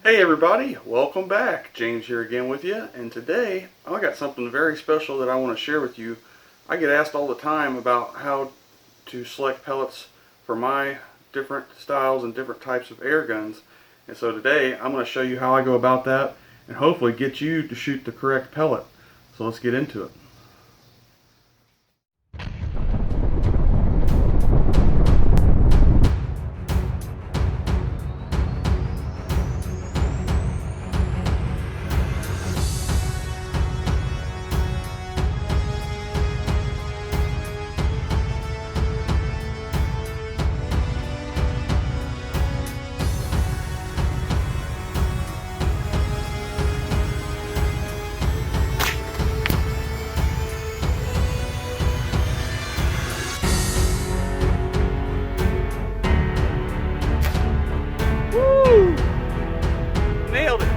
Hey everybody, welcome back. James here again with you, and today I got something very special that I want to share with you. I get asked all the time about how to select pellets for my different styles and different types of air guns, and so today I'm going to show you how I go about that and hopefully get you to shoot the correct pellet. So let's get into it. Nailed it!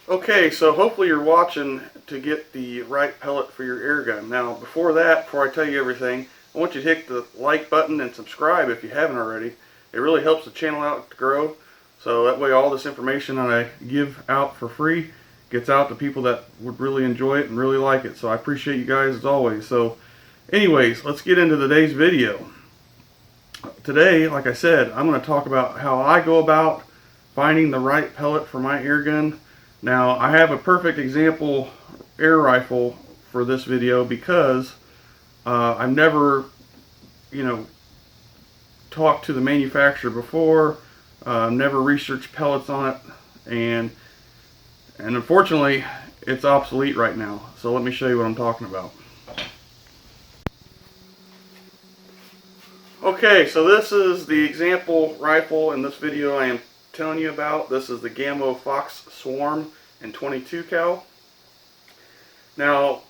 Okay, so hopefully you're watching to get the right pellet for your air gun. Now, before I tell you everything, I want you to hit the like button and subscribe if you haven't already. It really helps the channel out to grow, so that way all this information that I give out for free gets out to people that would really enjoy it and really like it. So I appreciate you guys as always. So anyways, let's get into today's video. Today, like I said, I'm going to talk about how I go about finding the right pellet for my air gun. Now, I have a perfect example air rifle for this video because I've never, talked to the manufacturer before, never researched pellets on it, and unfortunately, it's obsolete right now. So let me show you what I'm talking about. Okay, so this is the example rifle in this video I am telling you about. This is the Gamo Fox Swarm in 22 cal. Now,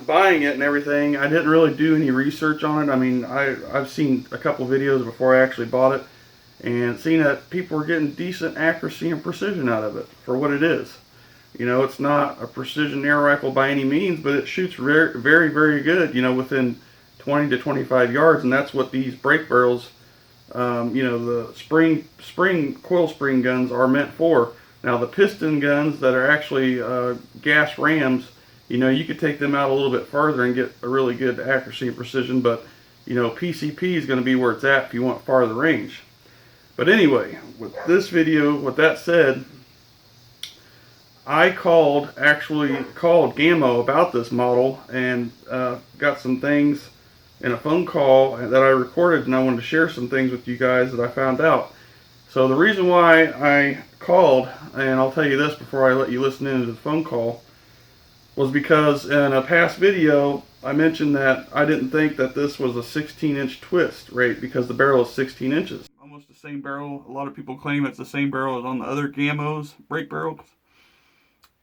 buying it and everything, I didn't really do any research on it. I mean, I've seen a couple videos before I actually bought it and seen that people were getting decent accuracy and precision out of it for what it is. You know, it's not a precision air rifle by any means, but it shoots very, very good, within 20 to 25 yards, and that's what these brake barrels, the coil spring guns are meant for. Now the piston guns that are actually gas rams, you could take them out a little bit farther and get a really good accuracy and precision, but PCP is going to be where it's at if you want farther range. But anyway, with this video, with that said, I actually called Gamo about this model and got some things in a phone call that I recorded, and I wanted to share some things with you guys that I found out. So the reason why I called, and I'll tell you this before I let you listen into the phone call, was because in a past video I mentioned that I didn't think that this was a 16-inch twist rate because the barrel is 16 inches. Almost the same barrel. A lot of people claim it's the same barrel as on the other Gamos brake barrels.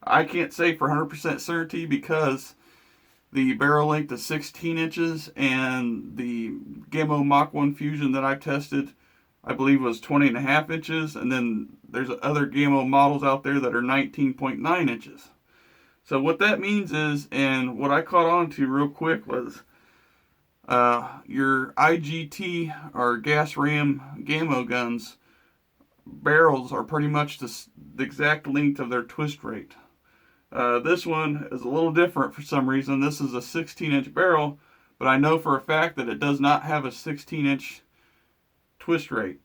I can't say for 100% certainty because the barrel length is 16 inches and the Gamo Mach 1 Fusion that I tested, I believe, was 20.5 inches, and then there's other Gamo models out there that are 19.9 inches. So what that means is, and what I caught on to real quick was your IGT or gas ram Gamo guns barrels are pretty much the exact length of their twist rate. This one is a little different for some reason. This is a 16-inch barrel, but I know for a fact that it does not have a 16-inch twist rate.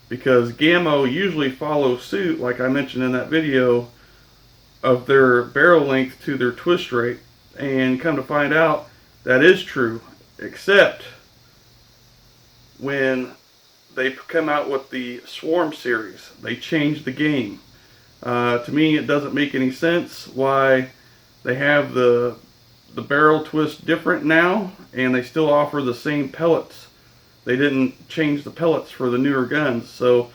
Because Gamo usually follows suit, like I mentioned in that video, of their barrel length to their twist rate. And come to find out, that is true, except when they come out with the Swarm series. They changed the game. To me, it doesn't make any sense why they have the barrel twist different now, and they still offer the same pellets. They didn't change the pellets for the newer guns. So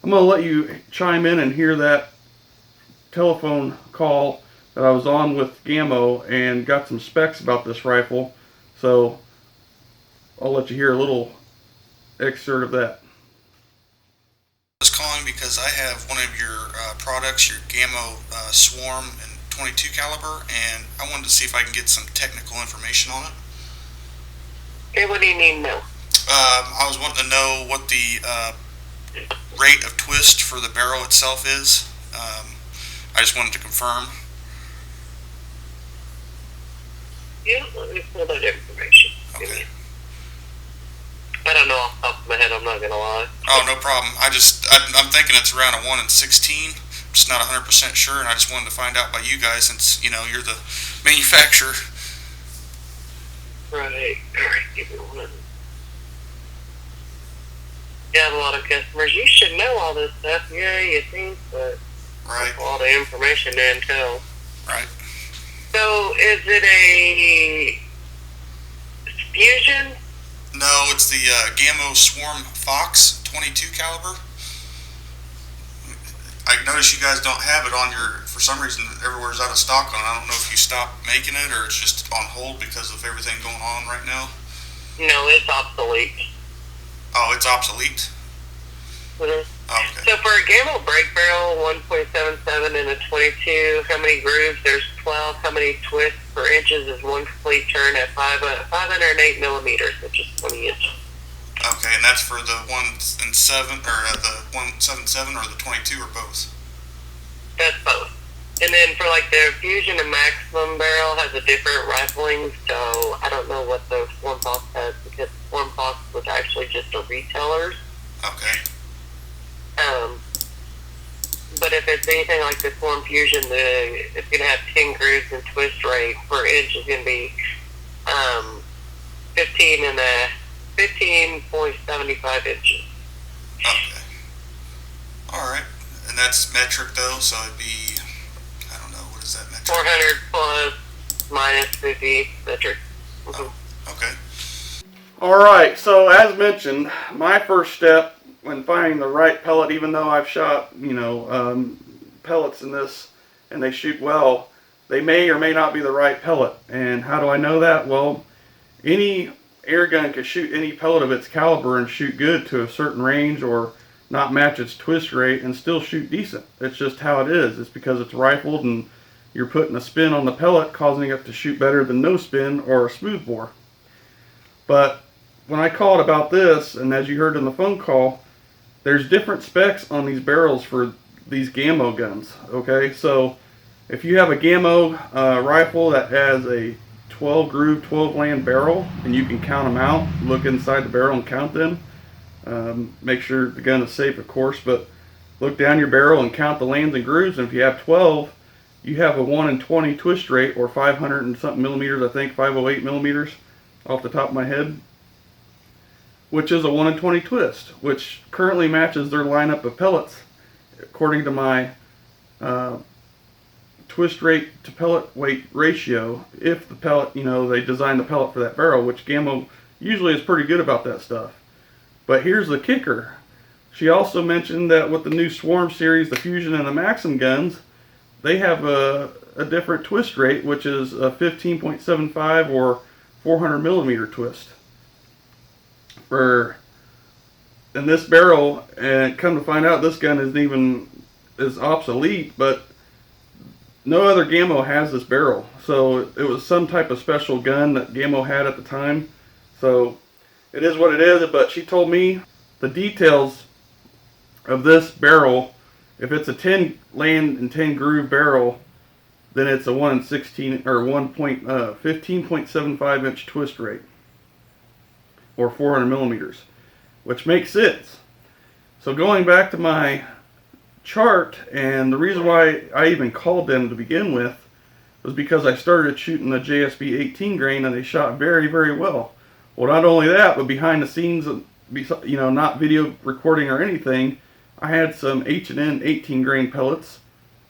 I'm going to let you chime in and hear that telephone call that I was on with Gamo and got some specs about this rifle. So I'll let you hear a little excerpt of that. I was calling because I have one of your products, your Gamo Swarm and 22 caliber, and I wanted to see if I can get some technical information on it. Okay, what do you need to know? I was wanting to know what the rate of twist for the barrel itself is. I just wanted to confirm. Yeah, let me pull that information. Okay. I don't know off the top of my head, I'm not gonna lie. Oh, no problem. I'm thinking it's around a 1 in 16. I'm just not 100% sure, and I just wanted to find out by you guys since, you know, you're the manufacturer. Right, alright, give me one. You have a lot of customers. You should know all this stuff. Yeah, you think, but Right. a lot of information to entail. Right. So, is it a fusion? No, it's the Gamo Swarm Fox 22 caliber. I notice you guys don't have it on your, for some reason everywhere's out of stock on it. I don't know if you stopped making it or it's just on hold because of everything going on right now. No, it's obsolete. Oh, it's obsolete? Mm-hmm. Oh, okay. So for a Gamo brake barrel, 1.77 and a 22, how many grooves? There's 12. How many twists per inches is one complete turn at 508 millimeters, which is 20 inches. Okay, and that's for the 1 and 7, or the 177 or the 22 or both? That's both. And then for like the Fusion and Maximum barrel has a different rifling, so I don't know what the Swarm Fox has because Swarm Fox was actually just a retailer's. Okay. But if it's anything like the Swarm Fusion, it's going to have 10 grooves and twist rate per inch is going to be 15.75 inches. Okay. Alright. And that's metric though, so it'd be, I don't know, what is that metric? 400 plus minus 50 metric. Mm-hmm. Oh, okay. Alright, so as mentioned, my first step when finding the right pellet, even though I've shot, pellets in this and they shoot well, they may or may not be the right pellet. And how do I know that? Well, any air gun can shoot any pellet of its caliber and shoot good to a certain range or not match its twist rate and still shoot decent. It's just how it is. It's because it's rifled and you're putting a spin on the pellet causing it to shoot better than no spin or a smooth bore. But when I called about this, and as you heard in the phone call, there's different specs on these barrels for these Gamo guns, okay? So if you have a Gamo rifle that has a 12 groove, 12 land barrel, and you can count them out, look inside the barrel and count them, make sure the gun is safe, of course, but look down your barrel and count the lands and grooves, and if you have 12, you have a 1 in 20 twist rate, or 500 and something millimeters, I think, 508 millimeters off the top of my head, which is a 1 in 20 twist, which currently matches their lineup of pellets according to my twist rate to pellet weight ratio. If the pellet, they designed the pellet for that barrel, which Gamo usually is pretty good about that stuff. But here's the kicker. She also mentioned that with the new Swarm series, the Fusion and the Maxim guns, they have a different twist rate, which is a 15.75 or 400 millimeter twist. In this barrel, and come to find out this gun is obsolete, but no other Gamo has this barrel. So it was some type of special gun that Gamo had at the time. So it is what it is, but she told me the details of this barrel. If it's a 10 land and 10 groove barrel, then it's a 1 in 16 or 15.75 inch twist rate, or 400 millimeters, which makes sense. So going back to my chart, and the reason why I even called them to begin with was because I started shooting the JSB 18 grain and they shot very, very well. Well, not only that, but behind the scenes, not video recording or anything, I had some H&N 18 grain pellets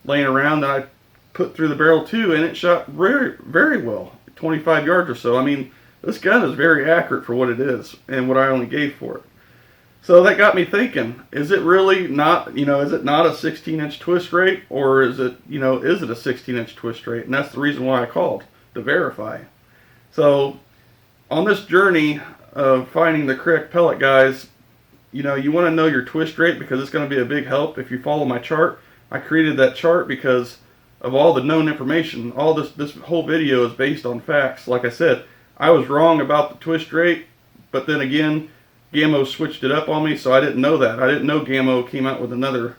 laying around that I put through the barrel too, and it shot very, very well, 25 yards or so. I mean, this gun is very accurate for what it is and what I only gave for it. So that got me thinking, is it really not, is it not a 16-inch twist rate, or is it, is it a 16-inch twist rate? And that's the reason why I called, to verify. So on this journey of finding the correct pellet, guys, you want to know your twist rate, because it's going to be a big help. If you follow my chart, I created that chart because of all the known information. All this whole video is based on facts. Like I said, I was wrong about the twist rate, but then again, Gamo switched it up on me, so I didn't know that. I didn't know Gamo came out with another,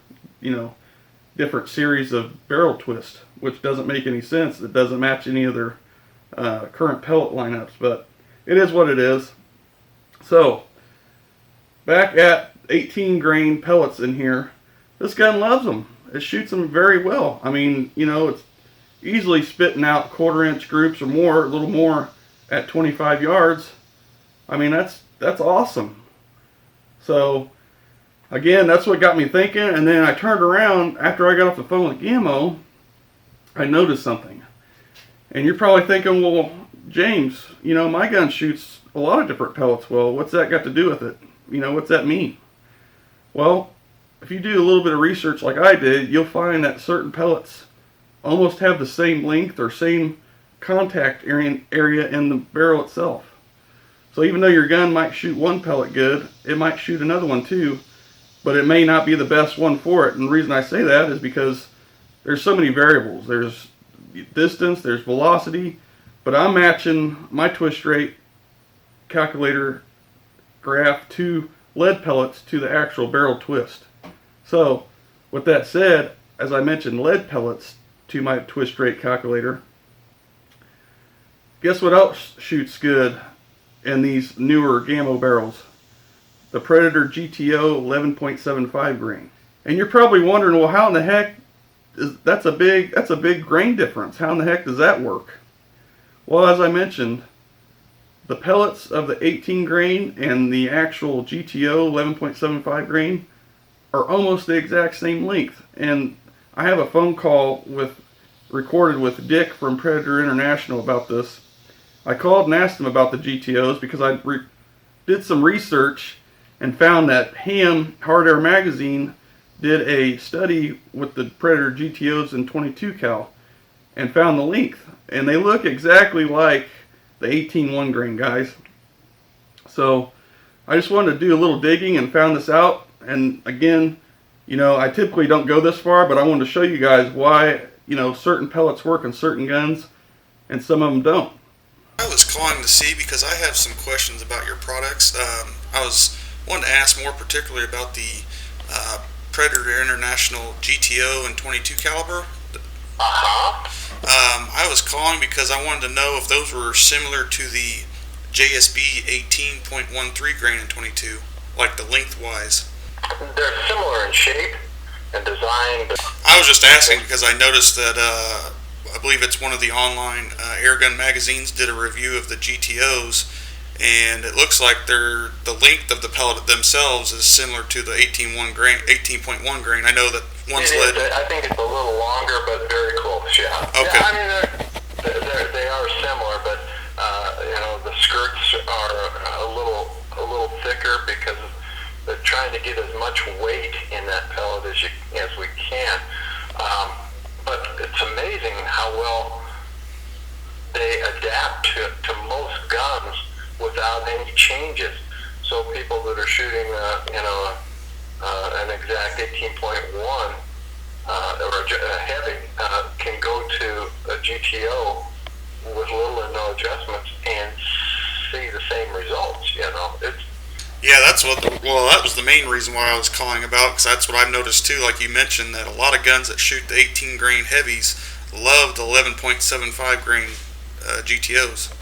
different series of barrel twist, which doesn't make any sense. It doesn't match any of their current pellet lineups, but it is what it is. So, back at 18 grain pellets in here, this gun loves them. It shoots them very well. I mean, it's easily spitting out 1/4-inch groups or more, a little more at 25 yards. I mean, that's awesome. So, again, that's what got me thinking. And then I turned around after I got off the phone with Gamo. I noticed something. And you're probably thinking, well, James, my gun shoots a lot of different pellets. Well, what's that got to do with it? What's that mean? Well, if you do a little bit of research like I did, you'll find that certain pellets almost have the same length or same contact area in the barrel itself. So even though your gun might shoot one pellet good, it might shoot another one too, but it may not be the best one for it. And the reason I say that is because there's so many variables. There's distance, there's velocity, but I'm matching my twist rate calculator graph to lead pellets to the actual barrel twist. So with that said, as I mentioned lead pellets to my twist rate calculator, guess what else shoots good in these newer Gamo barrels? The Predator GTO 11.75 grain. And you're probably wondering, well, how in the heck that's a big grain difference. How in the heck does that work? Well, as I mentioned, the pellets of the 18 grain and the actual GTO 11.75 grain are almost the exact same length. And I have a phone call recorded with Dick from Predator International about this. I called and asked him about the GTOs because I did some research and found that Ham Hard Air Magazine did a study with the Predator GTOs in 22 cal and found the length. And they look exactly like the 18 grain, guys. So I just wanted to do a little digging and found this out. And again, I typically don't go this far, but I wanted to show you guys why, certain pellets work in certain guns and some of them don't. I was calling to see because I have some questions about your products. I was wanting to ask more particularly about the Predator International GTO and 22 caliber. I was calling because I wanted to know if those were similar to the JSB 18.13 grain and 22, like the lengthwise. They're similar in shape and design. I was just asking because I noticed that I believe it's one of the online Airgun magazines did a review of the GTOs, and it looks like the length of the pellet themselves is similar to the 18.1 grain. I know that one's lead. I think it's a little longer, but very close. Yeah. Okay. Yeah, I mean, they are similar, but the skirts are a little thicker because they're trying to get as much weight in that pellet as we can. But it's amazing how well they adapt to most guns without any changes. So people that are shooting, an exact 18.1 or a heavy can go to a GTO with little or no adjustments and see the same results. Yeah, that was the main reason why I was calling about, because that's what I've noticed too. Like you mentioned, that a lot of guns that shoot the 18 grain heavies love the 11.75 grain GTOs.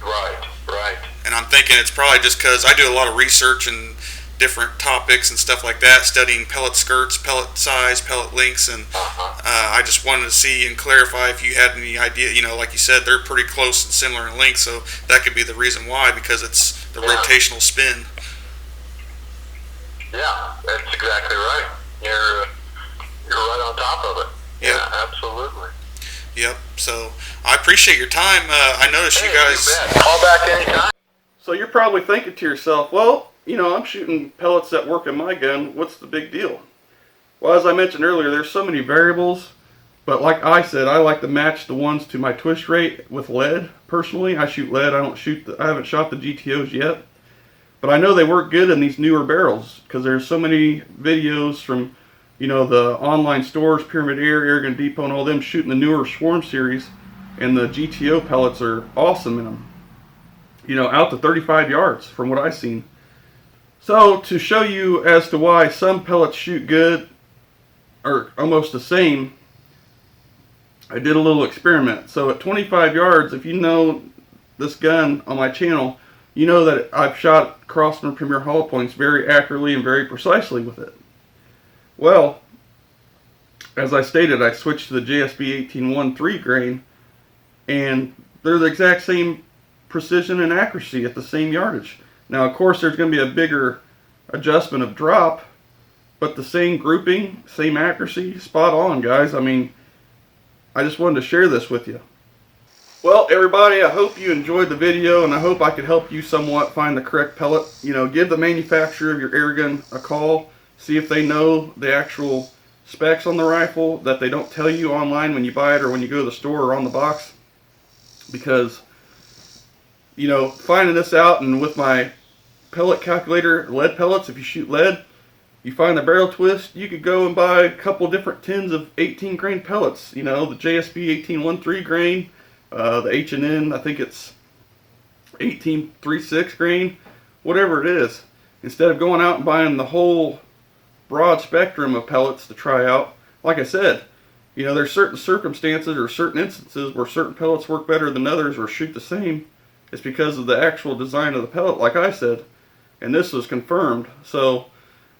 Right. And I'm thinking it's probably just because I do a lot of research and different topics and stuff like that, studying pellet skirts, pellet size, pellet lengths, and I just wanted to see and clarify if you had any idea. Like you said, they're pretty close and similar in length, so that could be the reason why, because it's the rotational spin. Yeah, that's exactly right. You're right on top of it. Yep. Yeah, absolutely. Yep. So I appreciate your time. I noticed you guys. You bet. Call back anytime. So you're probably thinking to yourself, well, you know, I'm shooting pellets that work in my gun. What's the big deal? Well, as I mentioned earlier, there's so many variables. But like I said, I like to match the ones to my twist rate with lead. Personally, I shoot lead. I haven't shot the GTOs yet. But I know they work good in these newer barrels because there's so many videos from, you know, the online stores, Pyramid Air, Airgun Depot, and all them shooting the newer Swarm series, and the GTO pellets are awesome in them. You know, out to 35 yards from what I've seen. So to show you as to why some pellets shoot good or almost the same, I did a little experiment. So at 25 yards, if you know this gun on my channel, you know that I've shot Crosman Premier hollow points very accurately and very precisely with it. Well, as I stated, I switched to the JSB 18-1 grain, and they're the exact same precision and accuracy at the same yardage. Now, of course, there's going to be a bigger adjustment of drop, but the same grouping, same accuracy, spot on, guys. I mean, I just wanted to share this with you. Well, everybody, I hope you enjoyed the video, and I hope I could help you somewhat find the correct pellet. You know, give the manufacturer of your airgun a call. See if they know the actual specs on the rifle that they don't tell you online when you buy it or when you go to the store or on the box. Because, you know, finding this out, and with my pellet calculator, lead pellets, if you shoot lead, you find the barrel twist, you could go and buy a couple different tins of 18 grain pellets. You know, the JSB 18-1 grain, the H&N, I think it's 18-3 grain, whatever it is. Instead of going out and buying the whole broad spectrum of pellets to try out, like I said, you know, there's certain circumstances or certain instances where certain pellets work better than others or shoot the same. It's because of the actual design of the pellet, like I said, and this was confirmed. So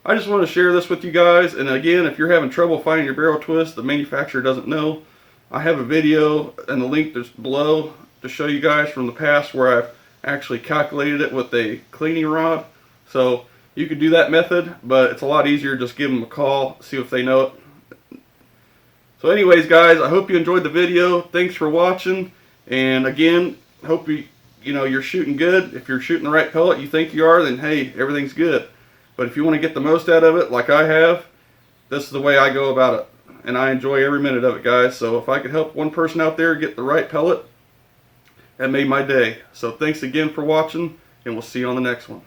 I just want to share this with you guys. And again, if you're having trouble finding your barrel twist, the manufacturer doesn't know, I have a video and the link that's below to show you guys from the past where I've actually calculated it with a cleaning rod. So you could do that method, but it's a lot easier. Just give them a call, see if they know it. So anyways, guys, I hope you enjoyed the video. Thanks for watching. And again, hope you're shooting good. If you're shooting the right pellet, you think you are, then hey, everything's good. But if you want to get the most out of it, like I have, this is the way I go about it. And I enjoy every minute of it, guys. So if I could help one person out there get the right pellet, that made my day. So thanks again for watching, and we'll see you on the next one.